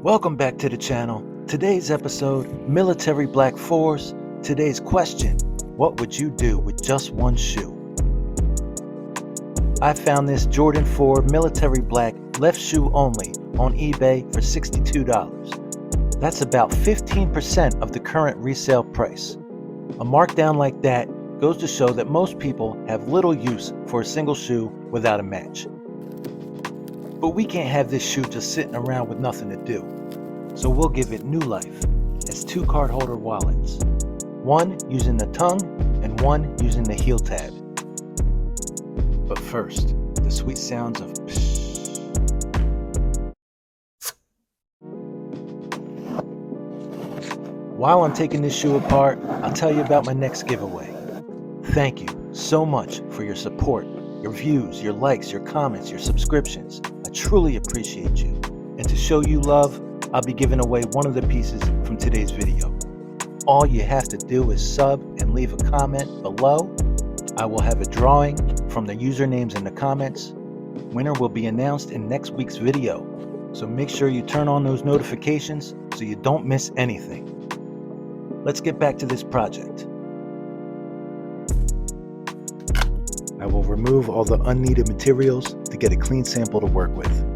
Welcome back to the channel. Today's episode, Military Black 4s. Today's question, what would you do with just one shoe? I found this Jordan 4 Military Black left shoe only on eBay for $62. That's about 15% of the current resale price. A markdown like that goes to show that most people have little use for a single shoe without a match. But we can't have this shoe just sitting around with nothing to do. So we'll give it new life as two cardholder wallets. One using the tongue and one using the heel tab. But first, the sweet sounds of psh. While I'm taking this shoe apart, I'll tell you about my next giveaway. Thank you so much for your support, your views, your likes, your comments, your subscriptions. I truly appreciate you. And to show you love, I'll be giving away one of the pieces from today's video. All you have to do is sub and leave a comment below. I will have a drawing from the usernames in the comments. Winner will be announced in next week's video. So make sure you turn on those notifications so you don't miss anything. Let's get back to this project. I will remove all the unneeded materials to get a clean sample to work with.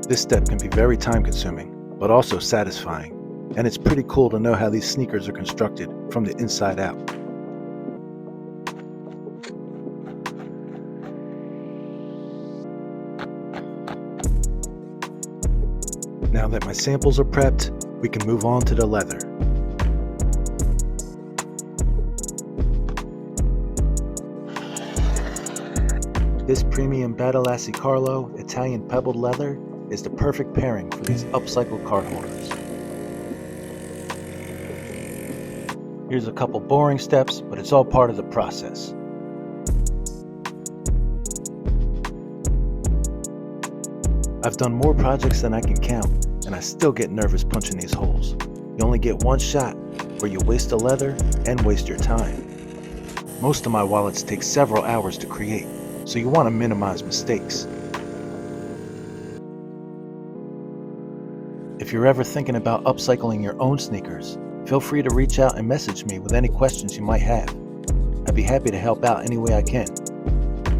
This step can be very time consuming, but also satisfying, and it's pretty cool to know how these sneakers are constructed from the inside out. Now that my samples are prepped, we can move on to the leather. This premium Badalassi Carlo Italian pebbled leather is the perfect pairing for these upcycled card holders. Here's a couple boring steps, but it's all part of the process. I've done more projects than I can count, and I still get nervous punching these holes. You only get one shot, where you waste the leather and waste your time. Most of my wallets take several hours to create, so you want to minimize mistakes. If you're ever thinking about upcycling your own sneakers, feel free to reach out and message me with any questions you might have. I'd be happy to help out any way I can.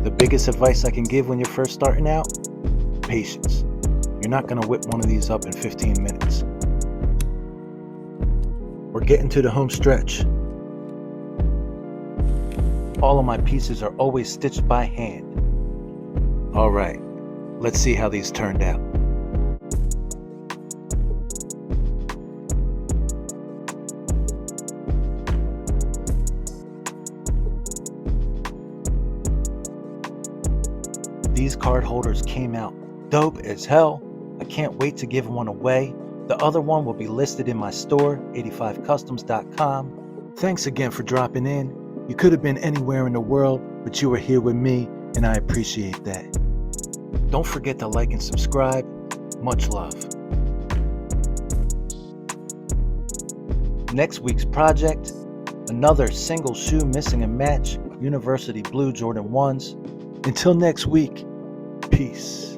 The biggest advice I can give when you're first starting out? Patience. You're not going to whip one of these up in 15 minutes. We're getting to the home stretch. All of my pieces are always stitched by hand. Alright, let's see how these turned out. These card holders came out dope as hell. I can't wait to give one away. The other one will be listed in my store, 85customs.com. Thanks again for dropping in. You could have been anywhere in the world, but you were here with me, and I appreciate that. Don't forget to like and subscribe. Much love. Next week's project, another single shoe missing a match, University Blue Jordan 1s. Until next week, peace.